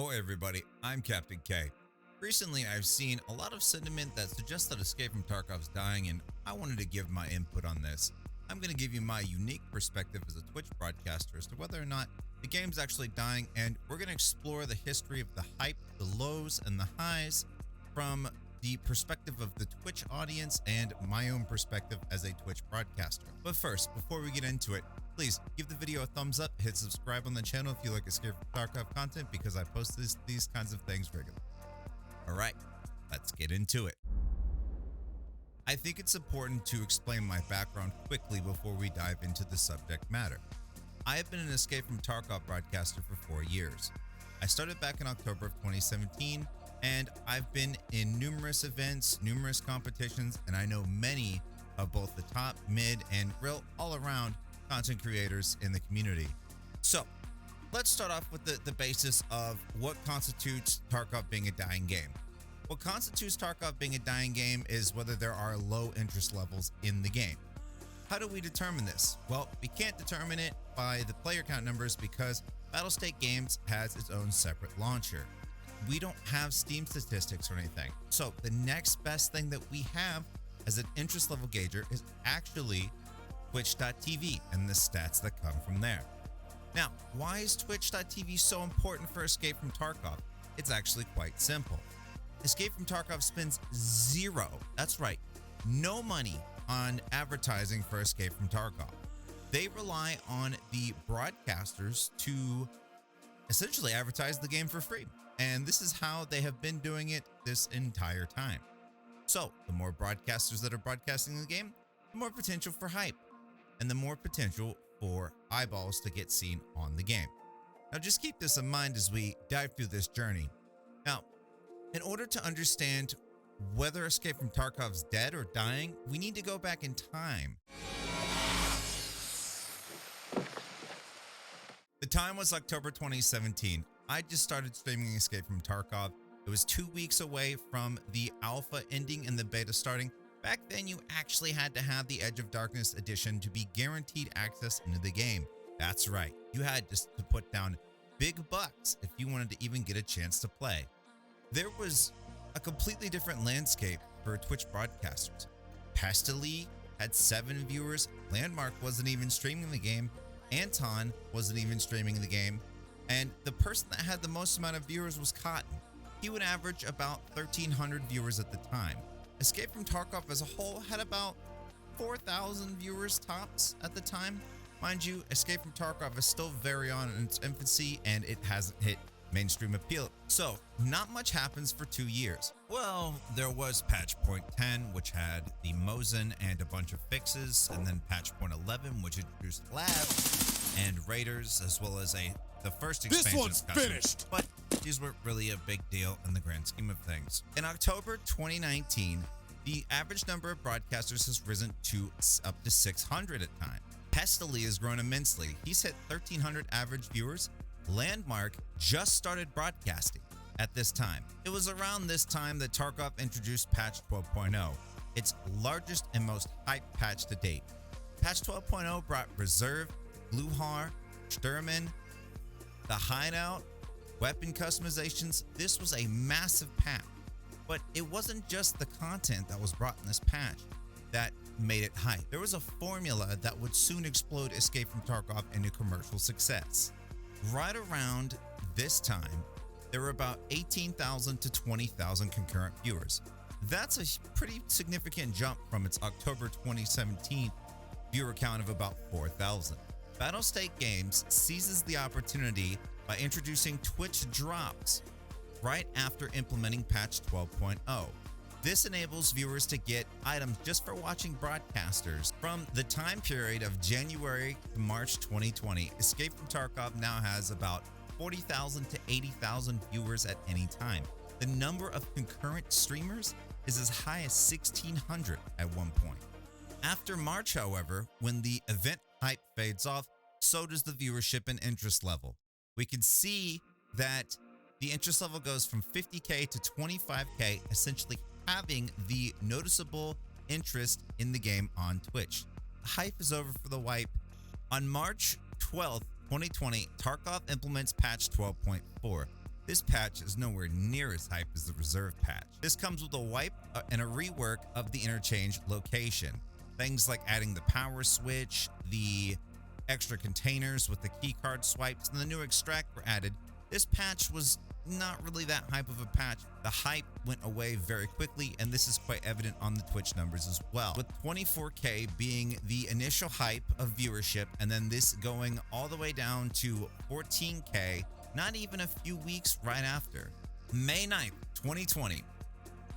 Ahoy everybody, I'm Captain K. Recently I've seen a lot of sentiment that suggests that Escape from Tarkov's dying, and I wanted to give my input on this. I'm going to give you my unique perspective as a Twitch broadcaster as to whether or not the game's actually dying, and we're going to explore the history of the hype, the lows, and the highs from the perspective of the Twitch audience and my own perspective as a Twitch broadcaster. But first, before we get into it, please give the video a thumbs up, hit subscribe on the channel if you like Escape from Tarkov content, because I post these kinds of things regularly. Alright, let's get into it. I think it's important to explain my background quickly before we dive into the subject matter. I have been an Escape from Tarkov broadcaster for 4 years. I started back in October of 2017, and I've been in numerous events, numerous competitions, and I know many of both the top, mid, and real all-around content creators in the community. So, let's start off with the basis of what constitutes Tarkov being a dying game. What constitutes Tarkov being a dying game is whether there are low interest levels in the game. How do we determine this? Well, we can't determine it by the player count numbers because Battlestate Games has its own separate launcher. We don't have Steam statistics or anything. So the next best thing that we have as an interest level gauger is actually Twitch.tv and the stats that come from there. Now, why is Twitch.tv so important for Escape from Tarkov? It's actually quite simple. Escape from Tarkov spends zero, that's right, no money on advertising for Escape from Tarkov. They rely on the broadcasters to essentially advertise the game for free. And this is how they have been doing it this entire time. So the more broadcasters that are broadcasting the game, the more potential for hype and the more potential for eyeballs to get seen on the game. Now just keep this in mind as we dive through this journey. Now, in order to understand whether Escape from Tarkov's dead or dying, we need to go back in time. The time was October 2017. I just started streaming Escape from Tarkov. It was 2 weeks away from the alpha ending and the beta starting. Back then, you actually had to have the Edge of Darkness edition to be guaranteed access into the game. That's right, you had just to put down big bucks if you wanted to even get a chance to play. There was a completely different landscape for Twitch broadcasters. Pestily had 7 viewers, Landmark wasn't even streaming the game, Anton wasn't even streaming the game, and the person that had the most amount of viewers was Cotton. He would average about 1,300 viewers at the time. Escape from Tarkov as a whole had about 4,000 viewers tops at the time. Mind you, Escape from Tarkov is still very on in its infancy and it hasn't hit mainstream appeal. So, not much happens for 2 years. Well, there was patch point 10, which had the Mosin and a bunch of fixes, and then patch point 11, which introduced Lab and Raiders, as well as the first expansion. This one's finished! But these weren't really a big deal in the grand scheme of things. In October 2019, the average number of broadcasters has risen to up to 600 at times. Pestily has grown immensely. He's hit 1,300 average viewers. Landmark just started broadcasting at this time. It was around this time that Tarkov introduced patch 12.0, its largest and most hyped patch to date. Patch 12.0 brought Reserve, Bluehar, Sturman, the Hideout, weapon customizations. This was a massive patch, but it wasn't just the content that was brought in this patch that made it hype. There was a formula that would soon explode Escape from Tarkov into commercial success. Right around this time, there were about 18,000 to 20,000 concurrent viewers. That's a pretty significant jump from its October 2017 viewer count of about 4,000. Battlestate Games seizes the opportunity by introducing Twitch drops right after implementing patch 12.0. This enables viewers to get items just for watching broadcasters. From the time period of January to March 2020, Escape from Tarkov now has about 40,000 to 80,000 viewers at any time. The number of concurrent streamers is as high as 1,600 at one point. After March, however, when the event hype fades off, so does the viewership and interest level. We can see that the interest level goes from 50K to 25K, essentially having the noticeable interest in the game on Twitch. The hype is over for the wipe. On March 12th, 2020, Tarkov implements patch 12.4. this patch is nowhere near as hype as the reserve patch. This comes with a wipe and a rework of the interchange location. Things like adding the power switch, the extra containers with the keycard swipes, and the new extract were added. This patch was not really that hype of a patch. The hype went away very quickly, and this is quite evident on the Twitch numbers as well, with 24K being the initial hype of viewership, and then this going all the way down to 14K not even a few weeks right after. May 9th, 2020.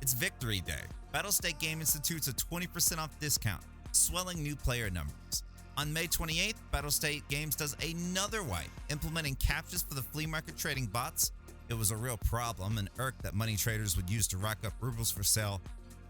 It's Victory Day. Battlestate Game institutes a 20% off discount, swelling new player numbers. On May 28th, Battlestate Games does another wipe, implementing captures for the flea market trading bots. It was a real problem, an irk that money traders would use to rack up rubles for sale.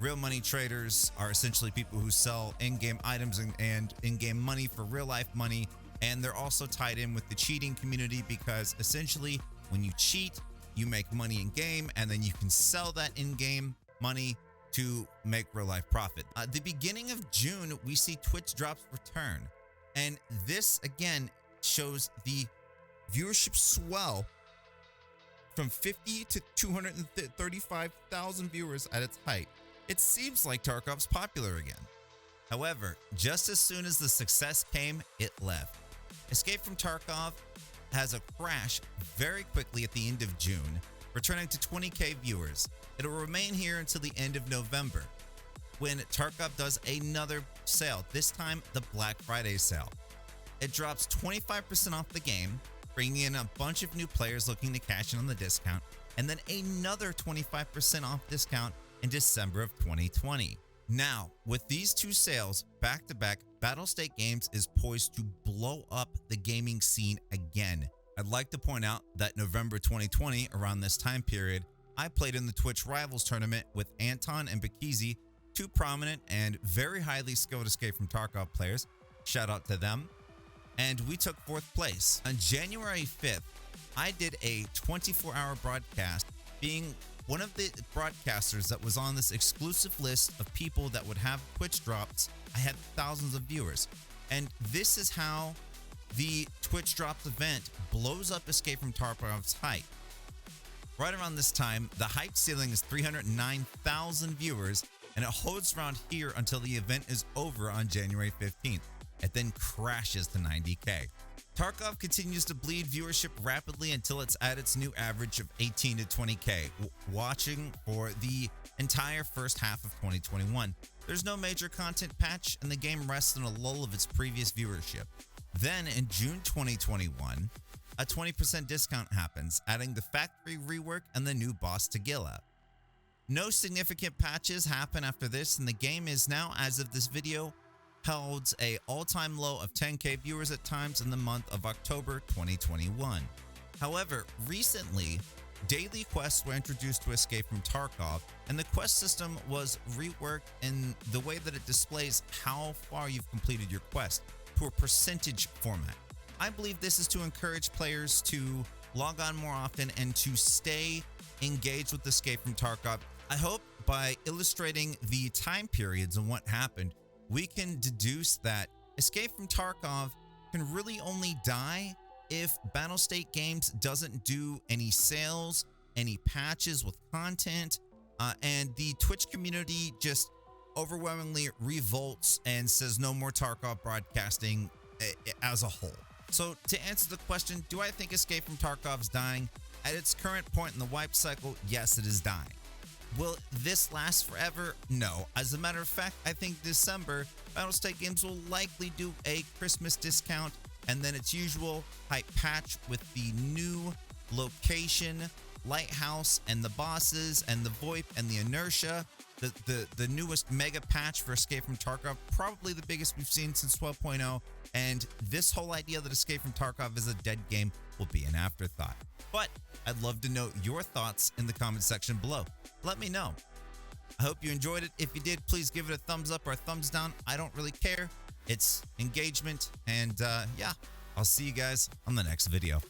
Real money traders are essentially people who sell in-game items and in-game money for real-life money, and they're also tied in with the cheating community because essentially when you cheat, you make money in-game, and then you can sell that in-game money to make real-life profit. At the beginning of June, we see Twitch drops return, and this again shows the viewership swell from 50 to 235,000 viewers at its height. It seems like Tarkov's popular again. However, just as soon as the success came, it left. Escape from Tarkov has a crash very quickly at the end of June, returning to 20K viewers. It'll remain here until the end of November, when Tarkov does another sale, this time the Black Friday sale. It drops 25% off the game, bringing in a bunch of new players looking to cash in on the discount, and then another 25% off discount in December of 2020. Now, with these two sales back to back, Battlestate Games is poised to blow up the gaming scene again. I'd like to point out that November 2020, around this time period, I played in the Twitch Rivals tournament with Anton and Bakizi, two prominent and very highly skilled Escape from Tarkov players. Shout out to them. And we took 4th place. On January 5th, I did a 24-hour broadcast, being one of the broadcasters that was on this exclusive list of people that would have Twitch drops. I had thousands of viewers. And this is how the Twitch drops event blows up Escape from Tarkov's hype. Right around this time, the hype ceiling is 309,000 viewers, and it holds around here until the event is over on January 15th. It then crashes to 90K. Tarkov continues to bleed viewership rapidly until it's at its new average of 18 to 20K, watching for the entire first half of 2021. There's no major content patch, and the game rests in a lull of its previous viewership. Then in June 2021, a 20% discount happens, adding the factory rework and the new boss to Gila. No significant patches happen after this, and the game is now, as of this video, held a all-time low of 10K viewers at times in the month of October 2021. However, recently, daily quests were introduced to Escape from Tarkov, and the quest system was reworked in the way that it displays how far you've completed your quest to a percentage format. I believe this is to encourage players to log on more often and to stay engaged with Escape from Tarkov. I hope by illustrating the time periods and what happened, we can deduce that Escape from Tarkov can really only die if Battlestate Games doesn't do any sales, any patches with content, and the Twitch community just overwhelmingly revolts and says no more Tarkov broadcasting as a whole. So to answer the question, do I think Escape from Tarkov is dying? At its current point in the wipe cycle, yes, it is dying. Will this last forever? No. As a matter of fact, I think December, Battlestate Games will likely do a Christmas discount and then its usual hype patch with the new location, lighthouse, and the bosses, and the VoIP, and the inertia. The newest mega patch for Escape from Tarkov, probably the biggest we've seen since 12.0, and this whole idea that Escape from Tarkov is a dead game will be an afterthought. But I'd love to know your thoughts in the comment section below. Let me know. I hope you enjoyed it. If you did, please give it a thumbs up or a thumbs down. I don't really care. It's engagement, and yeah, I'll see you guys on the next video.